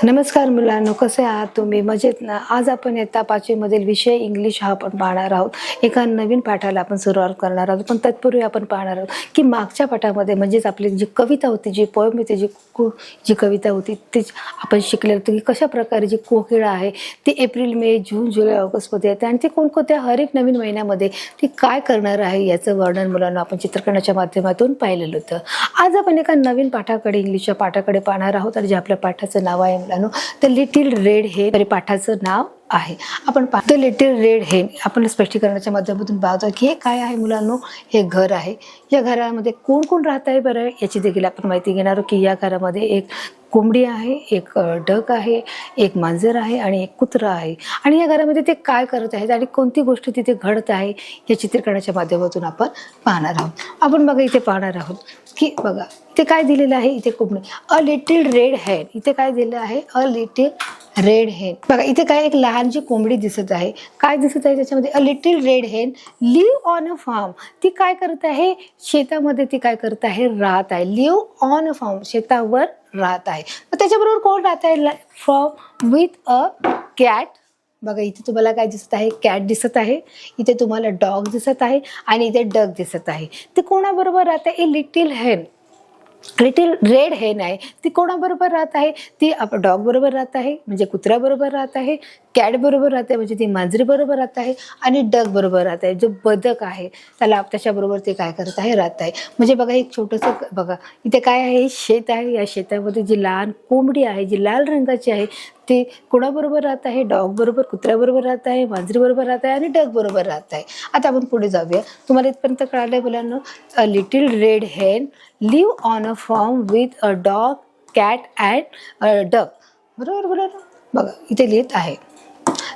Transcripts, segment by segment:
नमस्कार मुलांनो, कसे आहात तुम्ही? मजेत ना? आज आपण इयत्ता 5वी मधील विषय इंग्लिश हा आपण पाहणार आहोत. एका नवीन पाठाला आपण सुरुवात करणार आहोत. पण तत्पूर्वी आपण पाहणार आहोत की मागच्या पाठामध्ये म्हणजेच आपली जी कविता होती, जी पोएम होती, जी कविता होती ती आपण शिकले होते की कशा प्रकारे जी कोकिळा आहे ती एप्रिल, मे, जून, जुलै, ऑगस्टमध्ये येते आणि ती कोणकोणत्या हर एक नवीन महिन्यामध्ये ती काय करणार आहे याचं वर्णन मुलांना आपण चित्रकरणाच्या माध्यमातून पाहिलेलं होतं. आज आपण एका नवीन पाठाकडे, इंग्लिशच्या पाठाकडे पाहणार आहोत आणि जे आपल्या पाठाचं नाव आहे मुलांनो, द लिटिल रेड हेन. तरी पाठाचं नाव आहे. आपण पाहतो लिटिल रेड हेन. आपण स्पष्टीकरणाच्या माध्यमातून पाहतो की हे काय आहे मुलांनो, हे घर आहे. या घरामध्ये कोण कोण राहत आहे बरं याची देखील आपण माहिती घेणार आहोत की या घरामध्ये एक कोंबडी आहे, एक डक आहे, एक मांजर आहे आणि एक कुत्रा आहे. आणि या घरामध्ये ते काय करत आहेत आणि कोणती गोष्ट तिथे घडत आहे या चित्रीकरणाच्या माध्यमातून आपण पाहणार आहोत. आपण बघा इथे पाहणार आहोत की बघा इथे काय दिलेलं आहे. इथे कोंबडी, अ लिटिल रेड हेन. इथे काय दिलेलं आहे, अ लिटिल रेड हेन. बघा इथे काय एक लहानशी कोंबडी दिसत आहे. काय दिसत आहे त्याच्यामध्ये, अ little red hen live on a form. ती काय करत आहे, शेतामध्ये ती काय करत आहे, राहत आहे. लिव्ह ऑन अ फार्म, शेतावर राहत आहे. मग त्याच्याबरोबर कोण राहत आहे, फ्रॉम विथ अ कॅट. बघा इथे तुम्हाला काय दिसत आहे, कॅट दिसत आहे. इथे तुम्हाला डॉग दिसत आहे आणि इथे डक दिसत आहे. ते कोणाबरोबर राहत आहे, ए लिटिल हेन, लिटिल रेड हेन आहे. ती कोणाबरोबर राहत आहे, ती डॉग बरोबर राहत आहे म्हणजे कुत्र्याबरोबर राहत आहे, कॅट बरोबर राहते म्हणजे ती मांजरी बरोबर राहत आहे आणि डक बरोबर राहत आहे. जो बदक आहे त्याच्याबरोबर ते काय करत आहे, राहत आहे. म्हणजे बघा एक छोटंसं, बघा इथे काय आहे, शेत आहे. या शेतामध्ये जी लहान कोंबडी आहे, जी लाल रंगाची आहे, ते कोणाबरोबर राहत आहे, डॉग बरोबर, कुत्र्याबरोबर राहत आहे, मांजरी बरोबर राहत आहे आणि डक बरोबर राहत आहे. आता आपण पुढे जाऊया. तुम्हाला इथपर्यंत कळालंय मुलांना, a little red hen live on a farm with a dog, cat and duck. बरोबर मुलांना? बघा इथे लिहित आहे.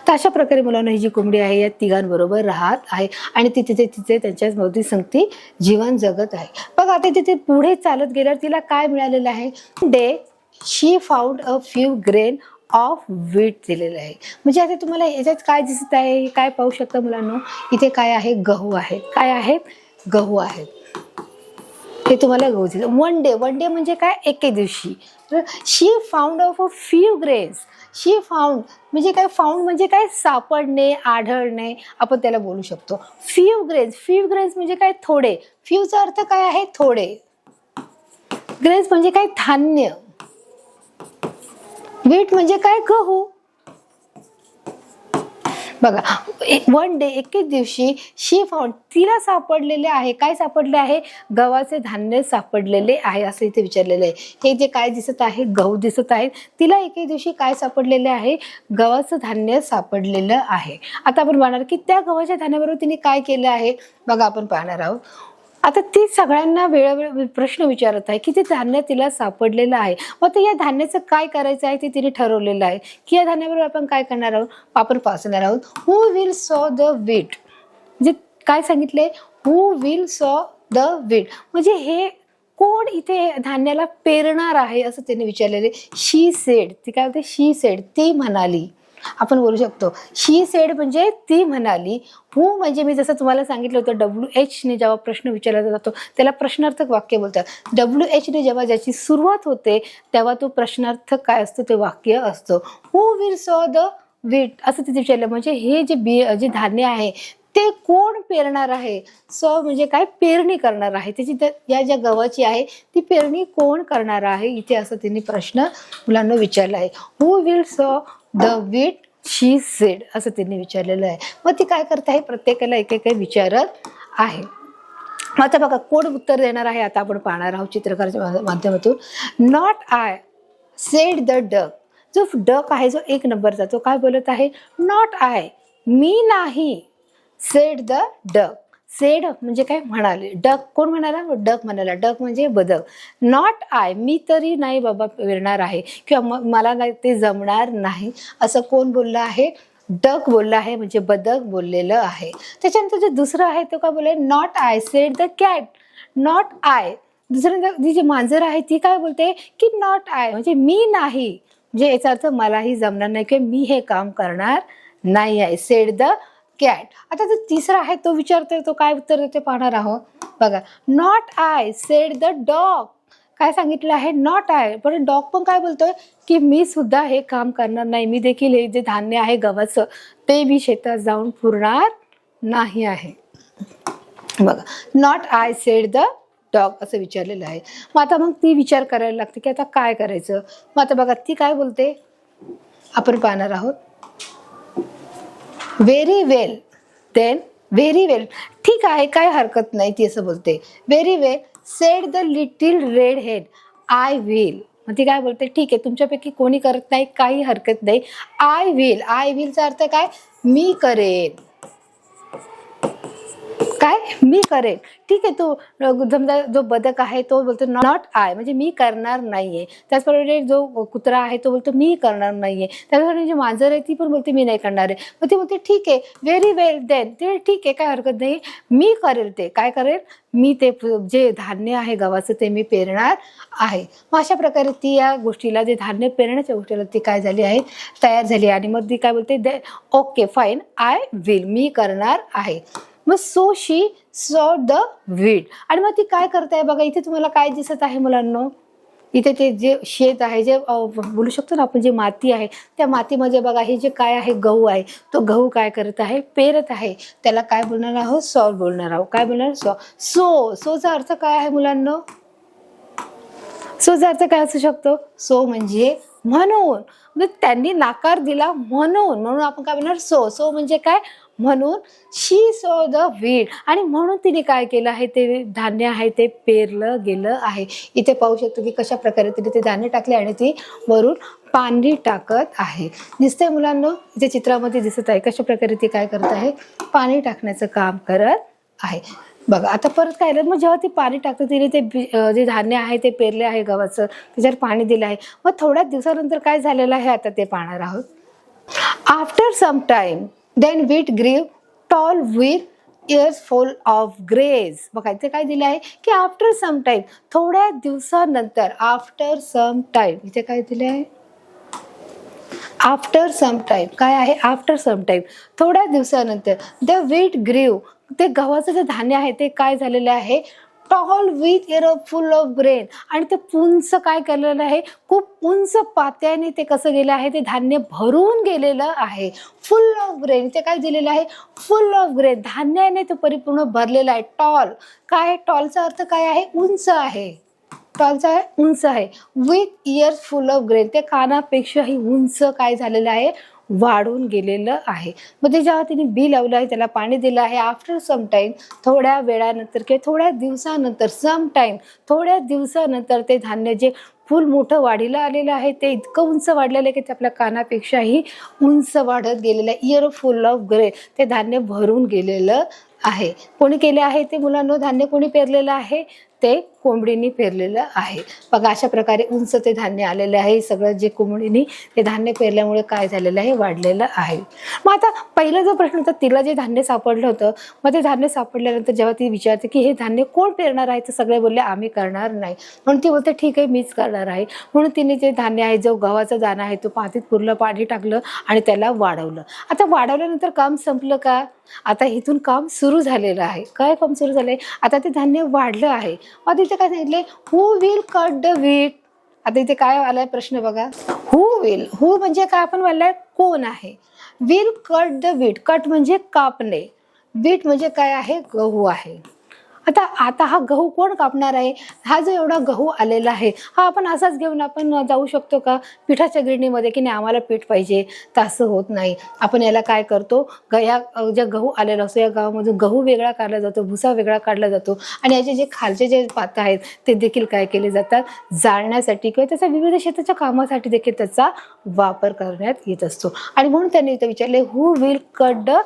तर अशा प्रकारे मुलांना ही जी कोंबडी आहे या तिघांबरोबर राहत आहे आणि ती तिथे त्यांच्या भोवती संगती जीवन जगत आहे. बघा आता तिथे पुढे चालत गेल्यावर तिला काय मिळालेलं आहे, day she found a few grain of wheat दिलेलं आहे. म्हणजे आता तुम्हाला याच्यात काय दिसत आहे, काय पाहू शकता मुलांना, इथे काय आहे, गहू आहेत. काय आहेत, गहू आहेत. हे तुम्हाला गहू दिसत. वन डे म्हणजे काय, एके दिवशी. She found of a few grains. She found म्हणजे काय, फाउंड म्हणजे काय, सापडणे, आढळणे, आपण त्याला बोलू शकतो. फ्यू ग्रेन्स म्हणजे काय, थोडे. फ्यूचा अर्थ काय आहे, थोडे. ग्रेन्स म्हणजे काय, धान्य. व्हीट म्हणजे काय, गहू. बघा वन डे एकेच दिवशी, शी फाउंड तिला सापडलेले आहे. काय सापडले आहे, गव्हाचे धान्य सापडलेले आहे असं इथे विचारलेलं आहे. हे जे काय दिसत आहे, गहू दिसत आहेत. तिला एके दिवशी काय सापडलेले आहे, गव्हाचं धान्य सापडलेलं आहे. आता आपण पाहणार की त्या गव्हाच्या धान्याबरोबर तिने काय केलं आहे. बघा आपण पाहणार आहोत. आता ती सगळ्यांना वेळोवेळी प्रश्न विचारत आहे की ते धान्य तिला सापडलेलं आहे. मग ते या धान्याचं काय करायचं आहे ते तिने ठरवलेलं आहे की या धान्याबरोबर आपण काय करणार आहोत, आपण पाहणार आहोत. हु विल सॉ द वीट. म्हणजे काय सांगितले, हु विल सॉ द वीट म्हणजे हे कोण इथे धान्याला पेरणार आहे असं त्याने विचारलेले. शी सेड, ती काय होते, शी सेड, ती म्हणाली. आपण बोलू शकतो शी सेड म्हणजे ती म्हणाली. हु म्हणजे मी जसं तुम्हाला सांगितलं होतं, WH ने जेव्हा प्रश्न विचारला जातो त्याला प्रश्नार्थक वाक्य बोलतात. WH ने जेव्हा ज्याची सुरुवात होते तेव्हा तो प्रश्नार्थक काय असतो, ते वाक्य असतो. हु विल सॉ द वीट असं तिथे विचारलं. म्हणजे हे जे धान्य आहे ते कोण पेरणार आहे. सॉ म्हणजे काय, पेरणी करणार आहे. त्याची या ज्या गव्हाची आहे ती पेरणी कोण करणार आहे इथे असं त्यांनी प्रश्न मुलांना विचारला आहे. हु विल सॉ द वीट, शी सेड असं त्यांनी विचारलेलं आहे. मग ती काय करत आहे, प्रत्येकाला एक एक विचारत आहे. आता बघा कोण उत्तर देणार आहे आता आपण पाहणार आहोत चित्रकाराच्या माध्यमातून. Not I said the duck. जो डक आहे, जो एक नंबरचा, तो काय बोलत आहे, नॉट आय, मी नाही. Said the duck. सेड म्हणजे काय, म्हणाले. डक कोण म्हणाला, डक म्हणाला. डक म्हणजे बदक. नॉट आय, मी तरी नाही बाबा पेरणार आहे किंवा मला ते जमणार नाही असं कोण बोललं आहे, डक बोलला आहे. म्हणजे बदक बोललेलं आहे. त्याच्यानंतर जे दुसरं आहे तो काय बोलले, not I said the cat. Not I. दुसऱ्यांदा जी मांजर आहे ती काय बोलते की नॉट आय म्हणजे मी नाही. म्हणजे याचा अर्थ मलाही जमणार नाही किंवा मी हे काम करणार नाही आहे. Sed the cat. आता जो तिसरा आहे तो विचारतोय, तो काय उत्तर देते पाहणार आहोत. बघा, not I said the dog. काय सांगितलं आहे, नॉट आय. पण डॉग पण काय बोलतोय की मी सुद्धा हे काम करणार नाही, मी देखील हे जे धान्य आहे गव्हाचं ते मी शेतात जाऊन पुरणार नाही आहे. बघा, not I said the dog असं विचारलेलं आहे. मग ती विचार करायला लागते की आता काय करायचं. मग आता बघा ती काय बोलते आपण पाहणार आहोत. व्हेरी वेल, देन व्हेरी वेल, ठीक आहे काय हरकत नाही, ती असं बोलते. Very well sed the little red head, I will. मग ती काय बोलते, ठीक आहे तुमच्यापैकी कोणी करत नाही काही हरकत नाही, आय विल. आय विलचा अर्थ काय, मी करेन. काय, मी करेन. ठीक आहे, तो समजा जो बदक आहे तो बोलतो नॉट आय, म्हणजे मी करणार नाहीये. त्याचप्रमाणे जो कुत्रा आहे तो बोलतो मी करणार नाहीये. त्याचप्रमाणे जी मांजर आहे ती पण बोलते मी नाही करणार आहे. मग ती बोलते ठीक आहे, व्हेरी वेल देन, ते ठीक आहे काय हरकत नाही, मी करेल. ते काय करेल, मी ते जे धान्य आहे गव्हाचं ते मी पेरणार आहे. मग अशा प्रकारे ती या गोष्टीला, जे धान्य पेरण्याच्या गोष्टीला ती काय झाली आहे, तयार झाली. आणि मग ती काय बोलते, ओके फाईन आय विल, मी करणार आहे. मग सो शी सॉ द वीड. आणि मग ती काय करते बघा, इथे तुम्हाला काय दिसत आहे मुलांनो, इथे ते जे शेत आहे, जे बोलू शकतो ना आपण, जे माती आहे त्या मातीमध्ये बघा हे जे काय आहे गहू आहे, तो गहू काय करत आहे, पेरत आहे. त्याला काय बोलणार आहोत, सॉ बोलणार आहोत. काय बोलणार, सॉ. सोचा अर्थ काय आहे मुलांनो, सोचा अर्थ काय असू शकतो, सो म्हणजे म्हणून. म्हणजे त्यांनी नाकार दिला म्हणून आपण काय बोलणार, सो म्हणजे काय, म्हणून. शी सॉ द वीड, आणि म्हणून तिने काय केलं आहे, ते धान्य आहे ते पेरलं गेलं आहे. इथे पाहू शकतो की कशा प्रकारे तिने ते धान्य टाकले आणि ती वरून पाणी टाकत आहे. दिसतंय मुलांना, इथे चित्रामध्ये दिसत आहे कशा प्रकारे ती काय करत आहे, पाणी टाकण्याचं काम करत आहे. बघा आता परत काय झालं, मग जेव्हा ती पाणी टाकते तिने ते जे धान्य आहे ते पेरले आहे गव्हाचं, त्याच्यावर पाणी दिलं आहे. मग थोड्याच दिवसानंतर काय झालेलं आहे आता ते पाहणार आहोत. After some time then wheat grew tall with ears full of grains. बघा इथे काय दिलं आहे की आफ्टर सम टाइम, थोड्या दिवसानंतर. आफ्टर सम टाइम, इथे काय दिले आहे, आफ्टर सम टाइम. काय आहे, आफ्टर सम टाइम, थोड्या दिवसानंतर. द wheat grew, ते गव्हाचं जे धान्य आहे ते काय झालेलं आहे, tall with ear full of grain. आणि ते उंच काय केलेलं आहे, खूप उंच पात्याने ते कसं गेलं आहे, ते धान्य भरून गेलेलं आहे. फुल ऑफ ग्रेन, ते काय दिलेलं आहे, फुल ऑफ ग्रेन, धान्याने ते परिपूर्ण भरलेलं आहे. टॉल, काय, टॉलचा अर्थ काय आहे, उंच आहे. टॉलचा आहे उंच आहे. With years full of grain, ते कानापेक्षाही उंच काय झालेलं आहे, वाढून गेलेलं आहे. मग ते जेव्हा तिने बी लावलं आहे, त्याला पाणी दिलं आहे. आफ्टर सम टाइम, थोड्या वेळानंतर किंवा थोड्या दिवसानंतर, सम टाइम थोड्या दिवसानंतर, ते धान्य जे फुल मोठं वाढीला आलेलं आहे ते इतकं उंच वाढलेलं आहे की ते आपल्या कानापेक्षाही उंच वाढत गेलेलं आहे. इयर फुल ऑफ ग्रेन, ते धान्य भरून गेलेलं आहे. कोणी केले आहे ते मुलांना, धान्य कोणी पेरलेलं आहे, ते कोंबडीने पेरलेलं आहे. बघा अशा प्रकारे उंच ते धान्य आलेलं आहे. सगळं जे कोंबडीने ते धान्य पेरल्यामुळे काय झालेलं आहे, वाढलेलं आहे. मग आता पहिला जो प्रश्न होता, तिला जे धान्य सापडलं होतं, मग ते धान्य सापडल्यानंतर जेव्हा ती विचारते की हे धान्य कोण पेरणार आहे, तर सगळे बोलले आम्ही करणार नाही. म्हणून ती बोलते ठीक आहे मीच करणार आहे. म्हणून तिने जे धान्य आहे, जो गव्हाचा दाणा आहे, तो पातीत पुरलं, पाणी टाकलं आणि त्याला वाढवलं. आता वाढवल्यानंतर काम संपलं का, आता इथून काम सुरू झालेलं आहे. काय काम सुरू झालंय, आता ते धान्य वाढलं आहे. मग इथे काय सांगितले, हु विल कट द व्हीट. आता इथे काय आलाय प्रश्न बघा, हु विल, हु म्हणजे काय आपण म्हणलाय कोण आहे, will cut the wheat, cut म्हणजे कापणे, व्हीट म्हणजे काय आहे, गहू आहे. आता हा गहू कोण कापणार आहे, हा जो एवढा गहू आलेला आहे हा आपण असाच घेऊन आपण जाऊ शकतो का पिठाच्या गिरणीमध्ये की नाही आम्हाला पीठ पाहिजे, तर असं होत नाही. आपण याला काय करतो, ज्या गहू आलेला असतो या गव्हामधून गहू वेगळा काढला जातो, भुसा वेगळा काढला जातो आणि याचे जे खालचे जे पातं आहेत ते देखील काय केले जातात, जाळण्यासाठी किंवा त्याचा विविध शेताच्या कामासाठी देखील त्याचा वापर करण्यात येत असतो. आणि म्हणून त्यांनी इथे विचारले, who will cut the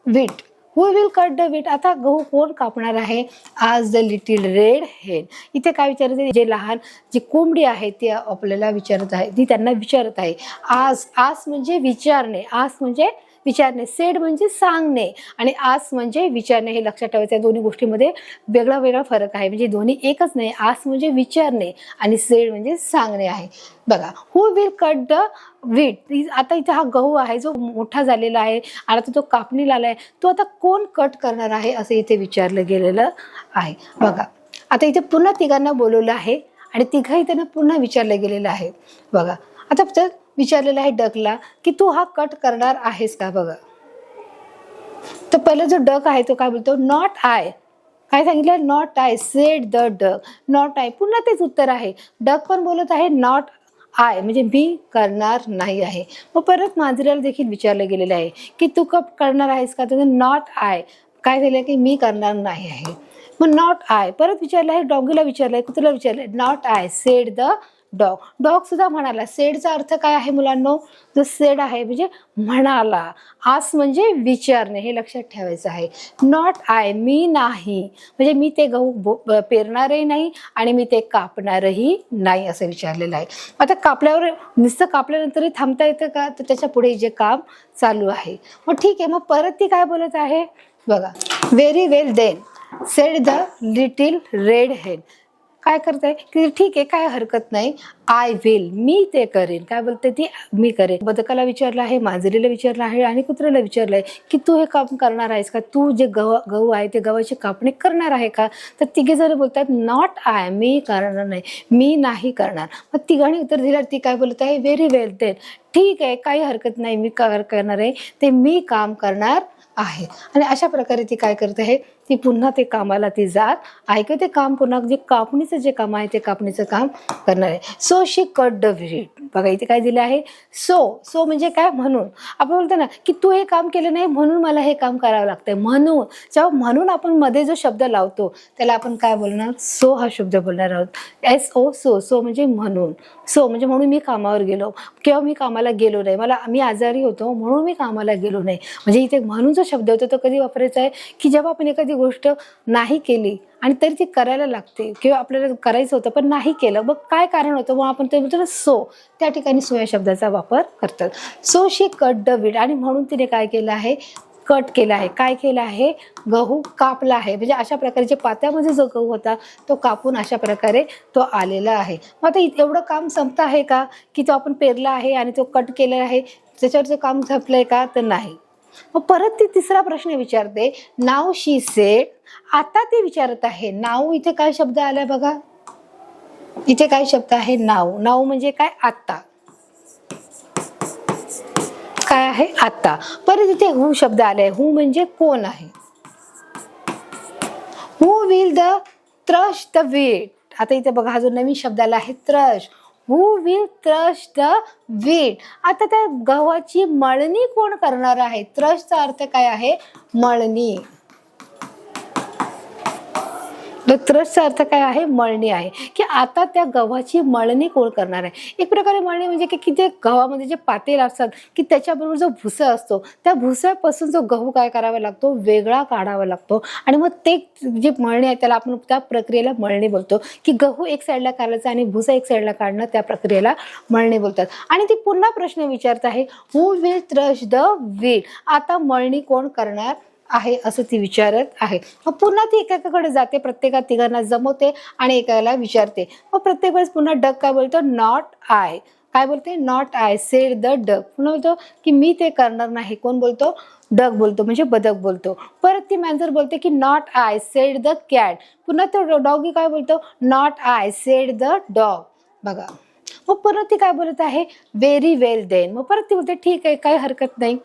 wheat, who will cut the wheat. आता गहू कोण कापणार आहे, आज द लिटिल रेड हेन. इथे काय विचारत, जे लहान जी कोंबडी आहे ती आपल्याला विचारत आहे, ती त्यांना विचारत आहे. आज, आस म्हणजे विचारणे, आस म्हणजे विचारणे, सेड म्हणजे सांगणे आणि आस म्हणजे विचारणे. हे लक्षात ठेवायचं, दोन्ही गोष्टीमध्ये वेगळा वेगळा फरक आहे. म्हणजे दोन्ही एकच नाही, आस म्हणजे विचारणे आणि सेड म्हणजे सांगणे आहे. बघा, हु विल कट द व्हीट. आता इथे हा गहू आहे जो मोठा झालेला आहे आणि आता तो कापणीला आलाय, तो आता कोण कट करणार आहे असं इथे विचारलं गेलेलं आहे. बघा आता इथे पुन्हा तिघांना बोलवलं आहे आणि तिघाही त्यांना पुन्हा विचारलं गेलेलं आहे बघा. आता तर विचारलेलं आहे डकला की तू हा कट करणार आहेस का बघा. तर पहिला जो डक आहे तो काय बोलतो, नॉट आय. काय सांगितलं, not I said the duck. Not I, पुन्हा तेच उत्तर आहे. डक पण बोलत आहे नॉट आय, म्हणजे मी करणार नाही आहे. मग परत मांजरीला देखील विचारलं गेलेलं आहे की तू कप करणार आहेस का, तर नॉट आय. काय झालं की मी करणार नाही आहे. मग नॉट आय परत विचारलं आहे, डॉगीला विचारलंय, कुत्र्याला विचारलंय, not I said the dog. Dog सुद्धा म्हणाला. सेडचा अर्थ काय आहे मुलांनो, जो सेड आहे म्हणजे म्हणाला. आस म्हणजे विचारणे, हे लक्षात ठेवायचं आहे. नॉट आय, मी नाही, म्हणजे मी ते गहू पेरणारही नाही आणि मी ते कापणारही नाही असं विचारलेलं आहे. आता कापल्यावर नुसतं कापल्यानंतरही थांबता येतं का, तर त्याच्या पुढे जे काम चालू आहे. मग ठीक आहे, मग परत ती काय बोलत आहे बघा, very well then said the little red hen. काय करताय की ठीक आहे, काय हरकत नाही, आय विल, मी ते करेन. काय बोलते ती, मी करेन. बदकाला विचारलं आहे, मांजरीला विचारलं आहे आणि कुत्र्याला विचारलं आहे की तू हे काम करणार आहेस का, तू जे गहू आहे ते गव्हाची कापणी करणार आहे का. तर तिघे जण बोलतात नॉट आय, मी करणार नाही, मी नाही करणार. मग तिघांनी उत्तर दिलं. ती काय बोलत आहे, व्हेरी वेल देन, ठीक आहे, काही हरकत नाही, मी करणार आहे ते, मी काम करणार आहे. आणि अशा प्रकारे ती काय करते आहे, ती पुन्हा ते कामाला ती जात आहे की ते काम पुन्हा जे कापणीचं जे काम आहे ते कापणीचं काम करणार आहे. So she cut the wheat. बघा इथे काय दिलं आहे, सो म्हणजे काय, म्हणून. आपण बोलतो ना की तू हे काम केलं नाही म्हणून मला हे काम करावं लागतंय. म्हणून, जेव्हा म्हणून आपण मध्ये जो शब्द लावतो त्याला आपण काय बोलणार, सो हा शब्द बोलणार आहोत. SO, सो म्हणजे म्हणून. सो म्हणजे म्हणून मी कामावर गेलो किंवा मी कामाला गेलो नाही, मी आजारी होतो म्हणून मी कामाला गेलो नाही. म्हणजे इथे म्हणून जो शब्द होतो तो कधी वापरायचा आहे की जेव्हा आपण एखादी गोष्ट नाही केली आणि तरी ती करायला लागते किंवा आपल्याला करायचं होतं पण नाही केलं, मग काय कारण होतं, मग आपण ते म्हणतो ना सो, त्या ठिकाणी सो या शब्दाचा वापर करतात. सो शी कट द वीट, आणि म्हणून तिने काय केलं आहे, कट केला आहे. काय केलं आहे, गहू कापला आहे. म्हणजे अशा प्रकारचे पात्यामध्ये जो गहू होता तो कापून अशा प्रकारे तो आलेला आहे. मग आता एवढं काम संपत आहे का, की तो आपण पेरला आहे आणि तो कट केलेला आहे त्याच्यावरचं काम संपलंय का, तर नाही. मग परत ती तिसरा प्रश्न विचारते, नाव शी सेड. आता ती विचारत आहे, नाव इथे काय शब्द आलाय बघा, इथे काय शब्द आहे, नाव. नाव म्हणजे काय, आता. काय आहे, आता. परत इथे हू शब्द आलाय. हू म्हणजे कोण आहे. Who will the thrust the wheat. आता इथे बघा हा जो नवीन शब्द आला आहे thrust. Who will thrust the wheat. आता त्या गव्हाची मळणी कोण करणार आहे. थ्रशचा अर्थ काय आहे, मळणी. थ्रशचा अर्थ काय आहे, मळणी आहे. की आता त्या गव्हाची मळणी कोण करणार आहे. एक प्रकारे मळणी म्हणजे की ते गव्हामध्ये जे पातेल असतात की त्याच्याबरोबर जो भुसा असतो त्या भुसापासून जो गहू काय करावा लागतो, वेगळा काढावा लागतो. आणि मग ते जे मळणी आहे त्याला आपण त्या प्रक्रियेला मळणी बोलतो. की गहू एक साईडला काढायचा आणि भुसा एक साईडला काढणं, त्या प्रक्रियेला मळणी बोलतात. आणि ती पुन्हा प्रश्न विचारत आहे, who will thrust the wheat. आता मळणी कोण करणार आहे असं ती विचारत आहे. मग पुन्हा ती एकाकडे जाते, प्रत्येका तिघांना जमवते आणि एकाला विचारते. मग प्रत्येक वेळेस पुन्हा डक काय बोलतो, नॉट आय. काय बोलते, not I said the duck. पुन्हा बोलतो की मी ते करणार नाही. कोण बोलतो, डक बोलतो, म्हणजे बदक बोलतो. परत ती मांजर बोलते की not I said the cat. पुन्हा तो डॉगी काय बोलतो, not I said the dog. बघा मग परत ती काय बोलत आहे, व्हेरी वेल देन. मग परत ती बोलते ठीक आहे, काही हरकत नाही.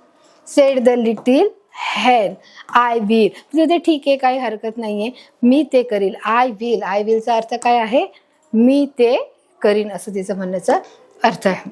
Said the little hen, I will. म्हणजे ठीक आहे, काही हरकत नाहीये, मी ते करील. आय विल, आय विलचा अर्थ काय आहे, मी ते करीन, असं तिचं म्हणण्याचा अर्थ आहे.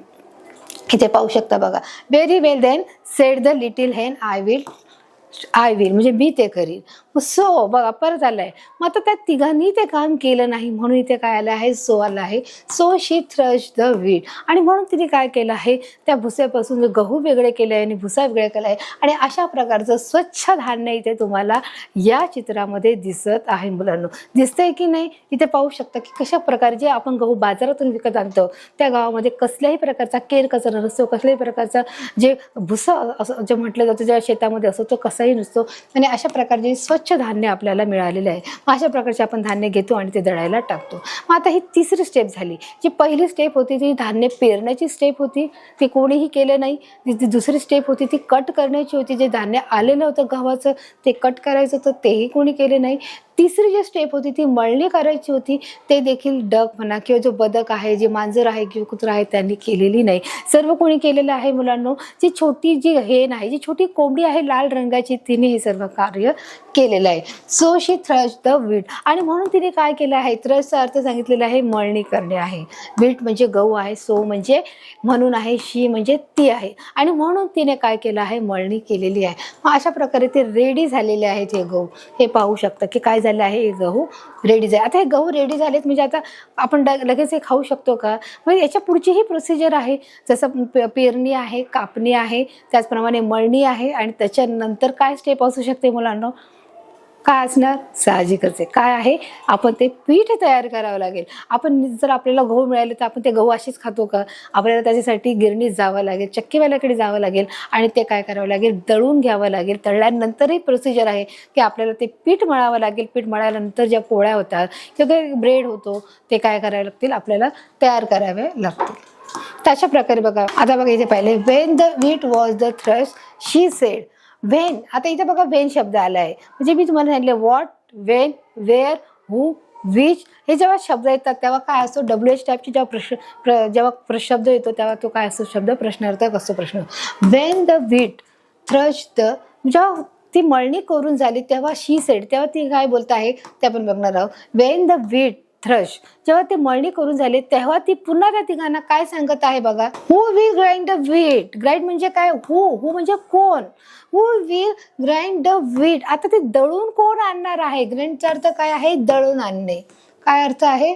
इथे पाहू शकता बघा, very well then said the little hen, I will म्हणजे मी ते करीन. सो बघा परत आलाय. मग आता त्या तिघांनी ते काम केलं नाही म्हणून इथे काय आलं आहे, सो आलं आहे. So she thrust the wheat. आणि म्हणून तिने काय केलं आहे, त्या भुस्यापासून गहू वेगळे केले आहे आणि भुसा वेगळा केला आहे. आणि अशा प्रकारचं स्वच्छ धान्य इथे तुम्हाला या चित्रामध्ये दिसत आहे मुलांनो. दिसतंय की नाही, इथे पाहू शकता की कशा प्रकारे जे आपण गहू बाजारातून विकत आणतो त्या गावामध्ये कसल्याही प्रकारचा केर कचरा नसतो, कसल्याही प्रकारचा जे भुसा असं जे म्हटलं जातं ज्या शेतामध्ये असतो तो कसाही नसतो. आणि अशा प्रकारचे स्वच्छ धान्य आपल्याला मिळालेले आहे. अशा प्रकारचे आपण धान्य घेतो आणि ते दळायला टाकतो. मग आता ही तिसरी स्टेप झाली. जी पहिली स्टेप होती ती धान्य पेरण्याची स्टेप होती, ती कोणीही केलं नाही. जी दुसरी स्टेप होती ती कट करण्याची होती. जे धान्य आलेलं होतं गव्हाचं ते कट करायचं होतं, तेही कोणी केले नाही. तिसरी जी स्टेप होती ती मळणी करायची होती, ते देखील डक म्हणा किंवा जो बदक आहे, जे मांजर आहे किंवा कुत्रा आहे त्यांनी केलेली नाही. सर्व कोणी केलेलं आहे मुलांनो, जी छोटी जी हेन आहे, जी छोटी कोंबडी आहे लाल रंगाची, तिने हे सर्व कार्य केलेलं आहे. सो शी थ्रश द वीट, आणि म्हणून तिने काय केलं आहे, थ्रशचा अर्थ सांगितलेला आहे मळणी करणे आहे. वीट म्हणजे गहू आहे, सो म्हणजे म्हणून आहे, शी म्हणजे ती आहे, आणि म्हणून तिने काय केलं आहे, मळणी केलेली आहे. मग अशा प्रकारे ते रेडी झालेले आहेत हे गहू. हे पाहू शकता की काय झालं आहे, हे गहू रेडी झाले. आता हे गहू रेडी झालेत म्हणजे आता आपण लगेच हे खाऊ शकतो का? म्हणजे याच्या पुढची ही प्रोसिजर आहे, जसं पेरणी आहे, कापणी आहे, त्याचप्रमाणे मळणी आहे, आणि त्याच्यानंतर काय स्टेप असू शकते मुलांना? काय असणार? साहजिकच आहे. काय आहे? आपण ते पीठ तयार करावं लागेल. आपण जर आपल्याला गहू मिळाले तर आपण ते गहू असेच खातो का? आपल्याला त्याच्यासाठी गिरणीत जावं लागेल, चक्कीवाल्याकडे जावं लागेल, आणि ते काय करावं लागेल, दळून घ्यावं लागेल. दळल्यानंतरही प्रोसिजर आहे की आपल्याला ते पीठ मळावं लागेल. पीठ मळाल्यानंतर ज्या पोळ्या होतात किंवा ब्रेड होतो, ते काय करावे लागतील, आपल्याला तयार करावे लागतील. तर अशा प्रकारे बघा, आता बघा इथे पाहिले, Wien the wheat was the thrust she sed. Wien, आता इथे बघा वेन शब्द आला आहे, म्हणजे मी तुम्हाला सांगितले what, when, where, who, which, हे जेव्हा शब्द येतात तेव्हा काय असतो, WH टाईपची जेव्हा शब्द येतो तेव्हा तो काय असतो, शब्द प्रश्नार्थक असतो. प्रश्न. When the wheat thrust the, जेव्हा ती मळणी करून झाली तेव्हा शी सेड, तेव्हा ती काय बोलत आहे ते आपण बघणार आहोत. वेन द वीट थ्रश, जेव्हा ते मळणी करून झाले तेव्हा ती पुन्हा त्या तिघांना काय सांगत आहे बघा. Who will grind the wheat. Grind म्हणजे काय? हू म्हणजे कोण. हू विल ग्राइंड द वीट. आता ते दळून कोण आणणार आहे? ग्राइंडचा अर्थ काय आहे? दळून आणणे. काय अर्थ आहे?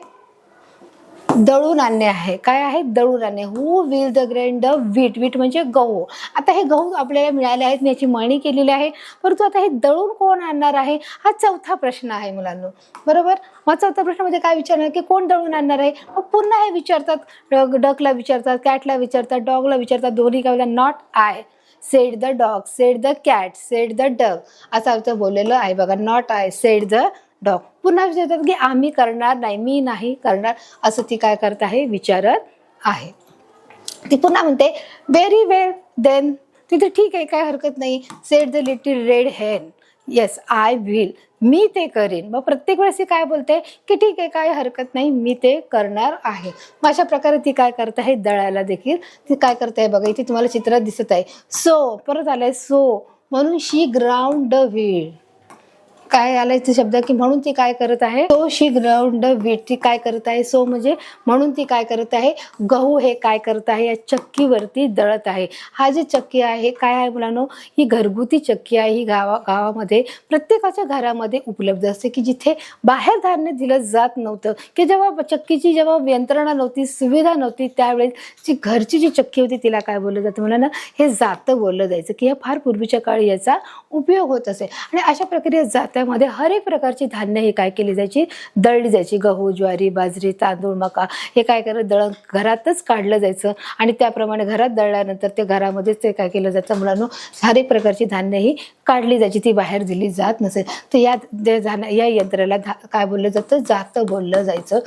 दळून आणणे आहे. काय आहे? दळून आणणे. Who will the grind the wheat. Wheat म्हणजे गहू. आता हे गहू आपल्याला मिळाले आहेत, याची मळणी केलेली आहे, परंतु आता हे दळून कोण आणणार आहे, हा चौथा प्रश्न आहे मुलांनो. बरोबर. मग चौथ्या प्रश्नामध्ये काय विचारणार की कोण दळून आणणार आहे? मग पुन्हा हे विचारतात, डकला विचारतात, कॅटला विचारतात, डॉगला विचारतात. दोन्ही काय बोलतात? Not I, said the dog, said the cat, said the duck, असा अर्थ बोललेलं आहे बघा. Not I, said the dog. पुन्हा विचारतात की आम्ही करणार नाही, मी नाही करणार, असं ती काय करत आहे, विचारत आहे. ती पुन्हा म्हणते व्हेरी वेल देन, तिथे ठीक आहे, काय हरकत नाही. सेड द लिटिल रेड हेन, येस आय विल, मी ते करेन. मग प्रत्येक वेळेस ती काय बोलते की ठीक आहे, काय हरकत नाही, मी ते करणार आहे. मग अशा प्रकारे ती काय करत आहे, दळायला देखील ती काय करत आहे बघा. इथे तुम्हाला चित्रात दिसत आहे. सो, परत आलंय सो, म्हणून शी ग्राउंड द व्हीट. काय आलाय ते शब्द की म्हणून ती काय करत आहे, सो शी ग्राउंड द वीट. ती काय करत आहे, सो म्हणजे म्हणून ती काय करत आहे, गहू हे काय करत आहे, या चक्कीवरती दळत आहे. हा जी चक्की आहे काय आहे मुलांनो, ही घरगुती चक्की आहे. ही गावामध्ये प्रत्येकाच्या घरामध्ये उपलब्ध असते, की जिथे बाहेर धान्य दिलं जात नव्हतं, की जेव्हा चक्कीची जेव्हा यंत्रणा नव्हती, सुविधा नव्हती, त्यावेळेस जी घरची जी चक्की होती तिला काय बोललं जातं मुलांना, हे जातं बोललं जायचं, की या फार पूर्वीच्या काळी याचा उपयोग होत असे. आणि अशा प्रकारे जात्यामध्ये हर एक प्रकारची धान्य हे काय केली जायची, दळली जायची. गहू, ज्वारी, बाजरी, तांदूळ, मका हे काय करत दळण घरातच काढलं जायचं, आणि त्याप्रमाणे घरात दळल्यानंतर ते घरामध्येच ते काय केलं जायचं मुलांनो, हर एक प्रकारची धान्य ही काढली जायची, ती बाहेर दिली जात नसेल. तर या यंत्राला काय बोललं जातं, जातं बोललं जायचं.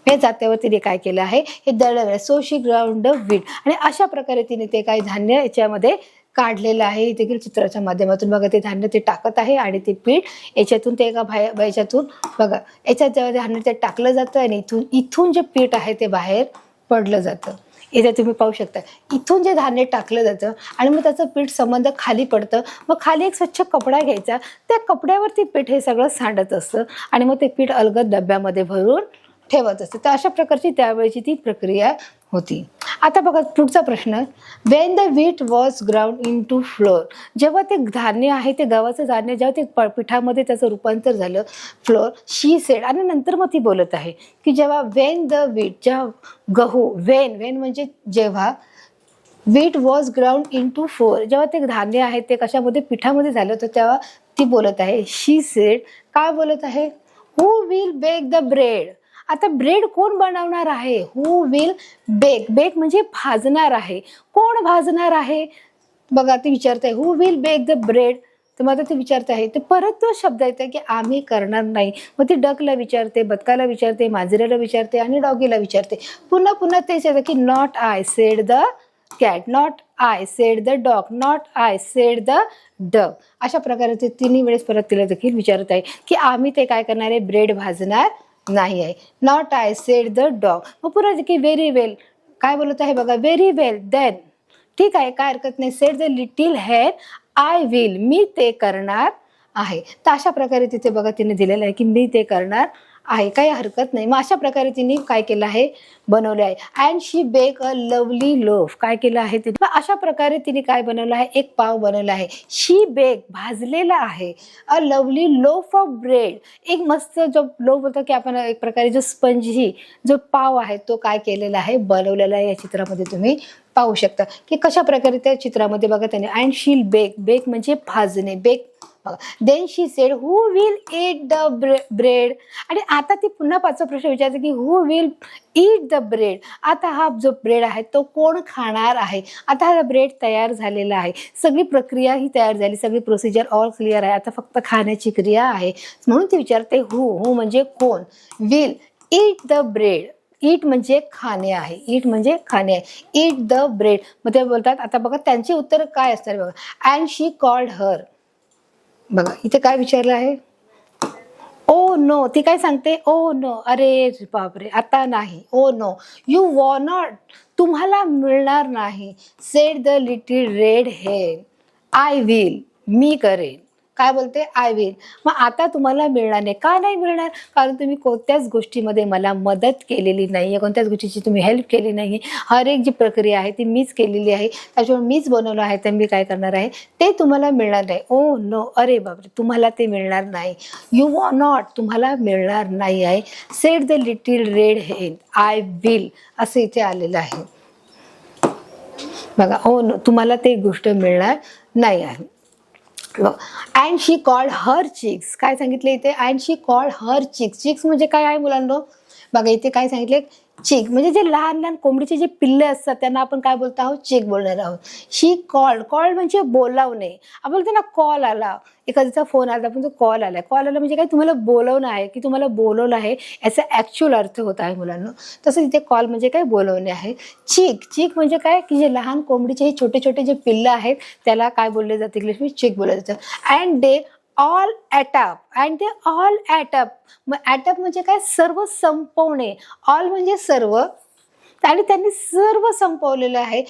हे जात्यावर तिने काय केलं आहे, हे दळलं. So she ground the wheat. आणि अशा प्रकारे तिने ते काय धान्य याच्यामध्ये काढलेलं आहे. इथे चित्राच्या माध्यमातून बघा, ते धान्य ते टाकत आहे, आणि ते पीठ याच्यातून ते एका याच्यातून बघा, याच्यात जेव्हा धान्य ते टाकलं जातं, आणि इथून जे पीठ आहे ते बाहेर पडलं जातं. इथे तुम्ही पाहू शकता, इथून जे धान्य टाकलं जातं आणि मग त्याचं पीठ संबंध खाली पडतं. मग खाली एक स्वच्छ कपडा घ्यायचा, त्या कपड्यावरती पीठ हे सगळं सांडत असतं, आणि मग ते पीठ अलगद डब्यामध्ये भरून ठेवत असते. तर अशा प्रकारची त्यावेळेची ती प्रक्रिया होती. आता बघा पुढचा प्रश्न, when the wheat was ground into flour. जेव्हा ते धान्य आहे, ते गव्हाचं धान्य जेव्हा ते पिठामध्ये त्याचं रूपांतर झालं, फ्लोअर, शी सेड. आणि नंतर मग ती बोलत आहे की जेव्हा वेन द व्हीट, जेव्हा गहू, वेन म्हणजे जेव्हा, wheat was ground into flour, जेव्हा ते धान्य आहे ते कशामध्ये, पिठामध्ये झालं होतं, तेव्हा ती बोलत आहे, शी सेड. काय बोलत आहे, who will bake the bread. आता ब्रेड कोण बनवणार आहे, हू विल बेक. बेक म्हणजे भाजणार आहे. कोण भाजणार आहे बघा, ती विचारते who will bake the bread. तर मग ते विचारते आहे, तर परत तो शब्द येतो की आम्ही करणार नाही. मग ती डकला विचारते, बदकाला विचारते, मांजरेला विचारते, आणि डॉगीला विचारते. पुन्हा तेच येतं की not I, said the cat. Not I said the dog, not I said the duck. अशा प्रकारे ते तिन्ही वेळेस परत तिला देखील विचारत आहे की आम्ही ते काय करणार आहे, ब्रेड भाजणार नाही आहे. Not I said the dog. मग पुन्हा की व्हेरी वेल काय बोलत आहे बघा, व्हेरी वेल देन, ठीक आहे काय हरकत नाही. Said the little hare, I will, मी ते करणार आहे. तर अशा प्रकारे तिथे बघा तिने दिलेलं आहे की मी ते करणार आहे, काही हरकत नाही. मग अशा प्रकारे तिने काय केलं आहे, बनवले आहे. And she bake a lovely loaf, काय केलं आहे तिने, अशा प्रकारे तिने काय बनवलं आहे, एक पाव बनवला आहे. शी बेक भाजलेला आहे, अ लवली लोफ ऑफ ब्रेड, एक मस्त जो लोफ होता की आपण एक प्रकारे जो स्पंजी जो पाव आहे तो काय केलेला आहे, बनवलेला आहे. या चित्रामध्ये तुम्ही पाहू शकता की कशा प्रकारे त्या चित्रामध्ये बघा त्याने. अँड शील बेक, बेक म्हणजे भाजणे, bake. Then she said who will eat the bread. आणि आता ती पुन्हा पाचवा प्रश्न विचारते की who will eat the bread. आता हा जो ब्रेड आहे तो कोण खाणार आहे. आता हा ब्रेड तयार झालेला आहे, सगळी प्रक्रिया ही तयार झाली, सगळी प्रोसिजर ऑल क्लिअर आहे. आता फक्त खाण्याची क्रिया आहे. म्हणून ती विचारते हू म्हणजे कोण, विल ईट द ब्रेड, ईट म्हणजे खाणे आहे, ईट म्हणजे खाणे आहे, ईट द ब्रेड. मग ते बोलतात, आता बघा त्यांचे उत्तर काय असणार बघा. अँड शी कॉल्ड हर, बघा इथे काय विचारलं आहे, ओ नो. ती काय सांगते, ओ नो, अरे बापरे आता नाही. Oh no you won't, तुम्हाला मिळणार नाही. Said the little red hare, I will, मी करेन. काय बोलते, आय विल. मग आता तुम्हाला मिळणार नाही. का नाही मिळणार, कारण तुम्ही कोणत्याच गोष्टीमध्ये मला मदत केलेली नाही आहे, कोणत्याच गोष्टीची तुम्ही हेल्प केली नाही आहे. हर एक जी प्रक्रिया आहे ती मीच केलेली आहे, त्याच्यामुळे मीच बनवलं आहे, तर मी काय करणार आहे ते तुम्हाला मिळणार नाही. ओ नो, अरे बापरे तुम्हाला ते मिळणार नाही. यू वॉ नॉट, तुम्हाला मिळणार नाही आहे. सेड द लिटिल रेड हेन, आय विल, असं इथे आलेलं आहे बघा. ओ नो, तुम्हाला ते गोष्ट मिळणार नाही आहे. And she called her chicks, काय सांगितले इथे, and she called her chicks. Chicks म्हणजे काय आहे मुलांनो, बघा इथे काय सांगितले, चिक म्हणजे जे लहान लहान कोंबडीचे जे पिल्ले असतात त्यांना आपण काय बोलतो आहोत, चिक बोलणार आहोत. शी कॉल्ड, कॉल्ड म्हणजे बोलावणे. आपण बोलतो ना कॉल आला, एखाद्याचा फोन आला पण तो कॉल आला. कॉल आला म्हणजे काय, तुम्हाला बोलवणं आहे की तुम्हाला बोलवलं आहे, याचा ॲक्च्युअल अर्थ होत आहे मुलांना. तसं इथे कॉल म्हणजे काय, बोलवणे आहे. चिक, चिक म्हणजे काय की जे लहान कोंबडीचे हे छोटे छोटे जे पिल्लं आहेत त्याला काय बोलले जाते इंग्लिशमध्ये, चिक बोलले जातं. And they all ate up, and they all ate up. मग ॲटअप म्हणजे काय, सर्व संपवणे. ऑल म्हणजे सर्व, आणि त्यांनी सर्व संपवलेलं आहे.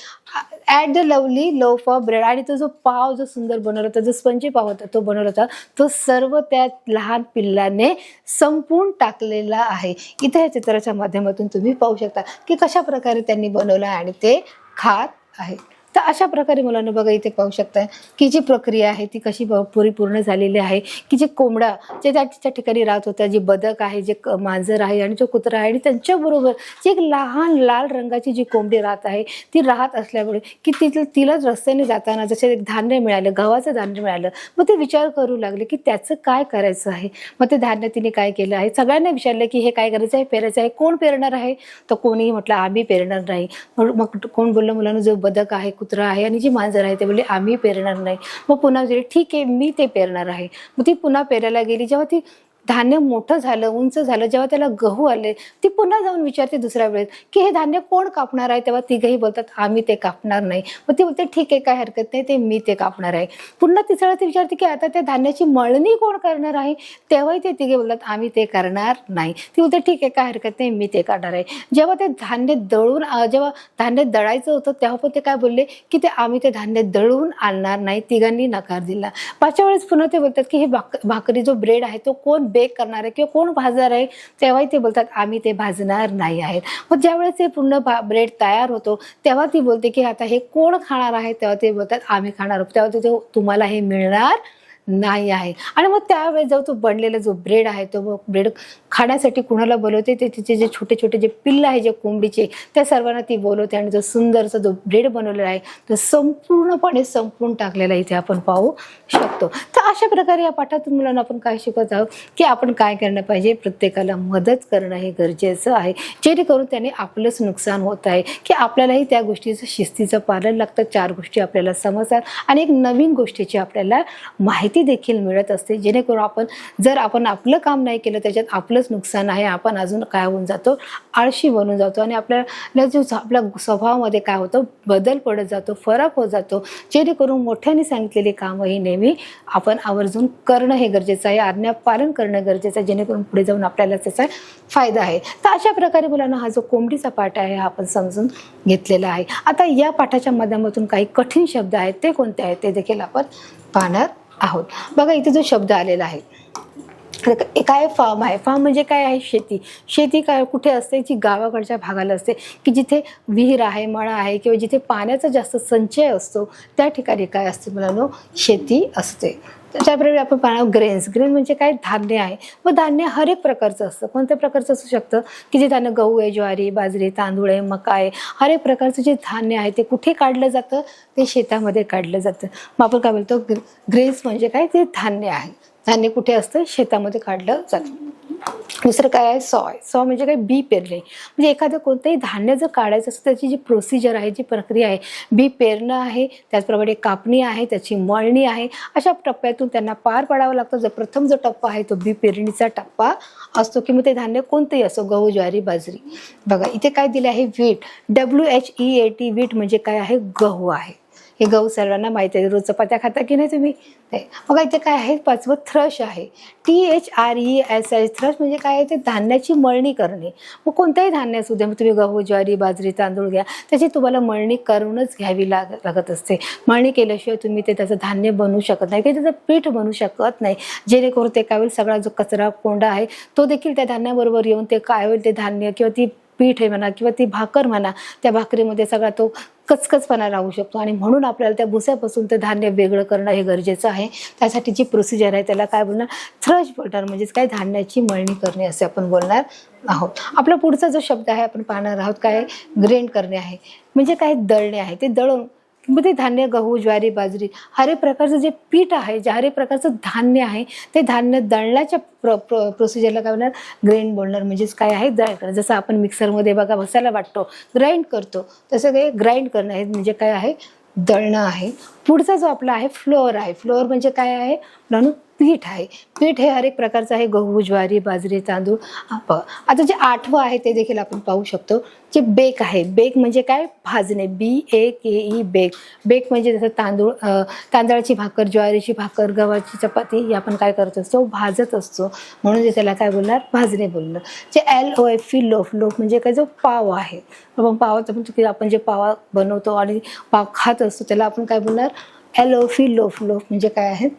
At the lovely loaf of bread, आणि तो जो पाव जो सुंदर बनवला होता, जो स्पंजी पाव होता तो बनवला होता, तो सर्व त्या लहान पिल्लाने संपवून टाकलेला आहे. इथे या चित्राच्या माध्यमातून तुम्ही पाहू शकता की कशा प्रकारे त्यांनी बनवलं आणि ते खात आहे. तर अशा प्रकारे मुलांना बघा इथे पाहू शकता की जी प्रक्रिया आहे ती कशी परिपूर्ण झालेली आहे. की जे कोंबडा जे त्या ठिकाणी राहत होता, जी बदक आहे, जे मांजर आहे आणि जो कुत्रा आहे, आणि त्यांच्याबरोबर जी एक लहान लाल रंगाची जी कोंबडी राहत आहे ती राहत असल्यामुळे की तिलाच रस्त्याने जाताना जसे एक धान्य मिळालं, गव्हाचं धान्य मिळालं, मग ते विचार करू लागले की त्याचं काय करायचं आहे. मग ते धान्य तिने काय केलं आहे, सगळ्यांना विचारलं की हे काय करायचं आहे, पेरायचं आहे. कोण पेरणार आहे, तर कोणीही म्हटलं आम्ही पेरणार नाही. मग कोण बोललं, मुलांना जो बदक आहे, कुत्रा आहे आणि जी मांजर आहे ते बोलले आम्ही पेरणार नाही. मग पुन्हा गेली, ठीक आहे मी ते पेरणार आहे. मग ती पुन्हा पेरायला गेली. जेव्हा ती धान्य मोठं झालं, उंच झालं, जेव्हा त्याला गहू आले, ती पुन्हा जाऊन विचारते दुसऱ्या वेळेस की हे धान्य कोण कापणार आहे. तेव्हा तिघही बोलतात आम्ही ते कापणार नाही. मग ती बोलते ठीक आहे काय हरकत नाही, ते मी ते कापणार आहे. पुन्हा तिसऱ्या ती विचारते की आता त्या धान्याची मळणी कोण करणार आहे. तेव्हाही ते तिघे बोलतात आम्ही ते करणार नाही. ती बोलते ठीक आहे काय हरकत नाही, मी ते काढणार आहे. जेव्हा ते धान्य दळून जेव्हा धान्य दळायचं होतं तेव्हा पण ते काय बोलले की ते आम्ही ते धान्य दळून आणणार नाही. तिघांनी नकार दिला. पाचव्या वेळेस पुन्हा ते बोलतात की हे भाकरी जो ब्रेड आहे तो कोण बेक करणार आहे किंवा कोण भाजणार आहे. तेव्हाही ते बोलतात आम्ही ते भाजणार नाही आहेत. मग ज्यावेळेस ते पूर्ण ब्रेड तयार होतो तेव्हा ती बोलते की आता हे कोण खाणार आहे. तेव्हा ते बोलतात आम्ही खाणार आहोत. तेव्हा ते तुम्हाला हे मिळणार नाही आहे. आणि मग त्यावेळेस जो तो बनलेला जो ब्रेड आहे तो ब्रेड खाण्यासाठी कुणाला बोलवते, ते तिचे जे छोटे छोटे जे पिल्लं आहे जे कोंबडीचे त्या सर्वांना ती बोलवते. आणि जो सुंदरसा जो ब्रेड बनवलेला आहे तो संपूर्णपणे संपवून टाकलेला इथे आपण पाहू शकतो. तर अशा प्रकारे या पाठातून मुलांना आपण काय शिकवत आहोत की आपण काय करणं पाहिजे, प्रत्येकाला मदत करणं हे गरजेचं आहे, जेणेकरून त्याने आपलंच नुकसान होत आहे की आपल्यालाही त्या गोष्टीचं शिस्तीचं पालन लागतं. 4 गोष्टी आपल्याला समजतात आणि एक नवीन गोष्टीची आपल्याला माहिती ती देखील मिळत असते, जेणेकरून आपण जर आपण आपलं काम नाही केलं त्याच्यात आपलंच नुकसान आहे, आपण अजून काय होऊन जातो, आळशी बनून जातो आणि आपल्याला जो आपल्या स्वभावामध्ये काय होतं, बदल पडत जातो, फरक होत जातो, जेणेकरून मोठ्याने सांगितलेली कामं ही नेहमी आपण आवर्जून करणं हे गरजेचं आहे, आज्ञा पालन करणं गरजेचं आहे, जेणेकरून पुढे जाऊन आपल्याला त्याचा फायदा आहे. तर अशा प्रकारे मुलांना हा जो कोंबडीचा पाठ आहे हा आपण समजून घेतलेला आहे. आता या पाठाच्या माध्यमातून काही कठीण शब्द आहेत, ते कोणते आहेत ते देखील आपण पाहणार आहोत. बघा इथे जो शब्द आलेला आहे काय, फार्म आहे. फार्म म्हणजे काय आहे, शेती. शेती काय कुठे असते, जी गावाकडच्या भागाला असते, की जिथे विहीर आहे, मळा आहे किंवा जिथे पाण्याचा जास्त संचय असतो त्या ठिकाणी काय असते मुलांनो, शेती असते. त्याप्रमाणे आपण पाहणार ग्रेन्स. ग्रेन म्हणजे काय, धान्य आहे. व धान्य हर एक प्रकारचं असतं. कोणत्या प्रकारचं असू शकतं, की जे धान्य गहू आहे, ज्वारी, बाजरी, तांदूळ आहे, मका आहे, हर एक प्रकारचं जे धान्य आहे ते कुठे काढलं जातं, ते शेतामध्ये काढलं जातं. मग आपण काय बोलतो, ग्रेन्स म्हणजे काय, ते धान्य आहे. धान्य कुठे असतं, शेतामध्ये काढलं जातं. दुसरं काय आहे, सॉय. सॉ म्हणजे काय, बी पेरणे. म्हणजे एखादं कोणतंही धान्य जर काढायचं असतं त्याची जी प्रोसिजर आहे, जी प्रक्रिया आहे, बी पेरणं आहे, त्याचप्रमाणे कापणी आहे, त्याची मळणी आहे, अशा टप्प्यातून त्यांना पार पाडावं लागतं. जर प्रथम जो टप्पा आहे तो बी पेरणीचा टप्पा असतो, की मग ते धान्य कोणतंही असो, गहू, ज्वारी, बाजरी. बघा इथे काय दिले आहे, व्हीट. WHEAT. व्हीट म्हणजे काय आहे, गहू आहे. हे गहू सर्वांना माहिती आहे, रोज चपात्या खाता की नाही तुम्ही. मग इथे काय आहे, पाचवं थ्रश आहे. THRESH. थ्रश म्हणजे काय आहे, ते धान्याची मळणी करणे. मग कोणत्याही धान्य असू द्या, मग तुम्ही गहू, ज्वारी, बाजरी, तांदूळ घ्या, त्याची तुम्हाला मळणी करूनच घ्यावी लागत असते. मळणी केल्याशिवाय तुम्ही ते त्याचं धान्य बनवू शकत नाही किंवा त्याचं पीठ बनवू शकत नाही, जेणेकरून ते काय होईल, सगळा जो कचरा कोंडा आहे तो देखील त्या धान्याबरोबर येऊन ते काय होईल, ते धान्य किंवा ती पीठ आहे म्हणा किंवा ती भाकर म्हणा, त्या भाकरीमध्ये सगळा तो कचकचपणा राहू शकतो. आणि म्हणून आपल्याला त्या भुस्यापासून ते धान्य वेगळं करणं हे गरजेचं आहे. त्यासाठी जी प्रोसिजर आहे त्याला काय बोलणार, थ्रश बोलणार. म्हणजेच काय, धान्याची मळणी करणे असे आपण बोलणार आहोत. आपला पुढचा जो शब्द आहे आपण पाहणार आहोत, काय, ग्रेंड करणे आहे. म्हणजे काय, दळणे आहे. ते दळून मग ते धान्य, गहू, ज्वारी, बाजरी, हर एक प्रकारचं जे पीठ आहे, जे हर एक प्रकारचं धान्य आहे, ते धान्य दळण्याच्या प्रोसिजरला काय बोलणार, ग्रेंड बोलणार. म्हणजेच काय आहे, दळण. जसं आपण मिक्सरमध्ये बघा मसाला वाटतो, ग्राइंड करतो, तसं काही ग्राइंड करणं आहे, म्हणजे काय आहे, दळणं आहे. पुढचा जो आपला आहे, फ्लोअर आहे. फ्लोअर म्हणजे काय आहे म्हणून, पीठ आहे. पीठ हे हर एक प्रकारचं आहे, गहू, ज्वारी, बाजरी, तांदूळ. आता जे आठवं आहे ते देखील आपण पाहू शकतो, जे बेक आहे. बेक म्हणजे काय, भाजणे. BAKE. बेक. बेक म्हणजे जसं तांदळाची भाकर, ज्वारीची भाकर, गव्हाची चपाती ही आपण काय करत असतो, भाजत असतो, म्हणून त्याला काय बोलणार, भाजणे बोलणार. जे LOAF. लोफ. लोफ म्हणजे काय, जो पाव आहे. आपण पावाचं आपण जे पाव बनवतो आणि पाव खात असतो त्याला आपण काय बोलणार, LOAF. लोफ. लोफ म्हणजे काय आहे,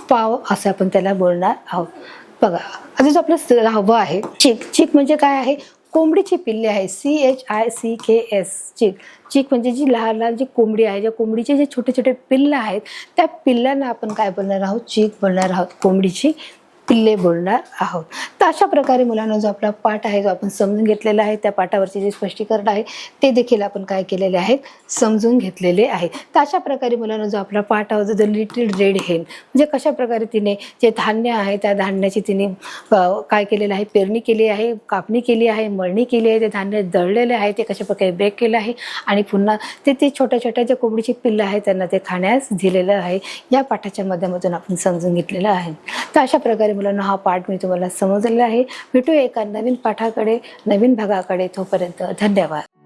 पाव असं आपण त्याला बोलणार आहोत. बघा आता जो आपलं 6वं आहे, चिक. चिक म्हणजे काय आहे, कोंबडीची पिल्ले आहे. CHICKS. चिक. चिक म्हणजे जी लहान लहान जी कोंबडी आहे, ज्या कोंबडीचे जे छोटे छोटे पिल्लं आहेत, त्या पिल्लांना आपण काय बोलणार आहोत, चिक बोलणार आहोत. कोंबडीची पिल्ले बोलणार आहोत. तर अशा प्रकारे मुलांना जो आपला पाठ आहे, जो आपण समजून घेतलेला आहे, त्या पाठावरचे जे स्पष्टीकरण आहे ते देखील आपण काय केलेले आहेत, समजून घेतलेले आहे. तर अशा प्रकारे मुलांना जो आपला पाठ आहे, द लिटिल रेड हेन, म्हणजे कशा प्रकारे तिने जे धान्य आहे त्या धान्याची तिने काय केलेलं आहे, पेरणी केली आहे, कापणी केली आहे, मळणी केली आहे, ते धान्य दळलेले आहे, ते कशा प्रकारे बेक केलं आहे आणि पुन्हा ते छोट्या छोट्या ज्या कोंबडीची पिल्लं आहेत त्यांना ते खाण्यास दिलेलं आहे. या पाठाच्या माध्यमातून आपण समजून घेतलेलं आहे. तर अशा प्रकारे मुलांना हा पाठ मी तुम्हाला समजलेला आहे. भेटूया एका नवीन पाठाकडे, नवीन भागाकडे. तोपर्यंत धन्यवाद.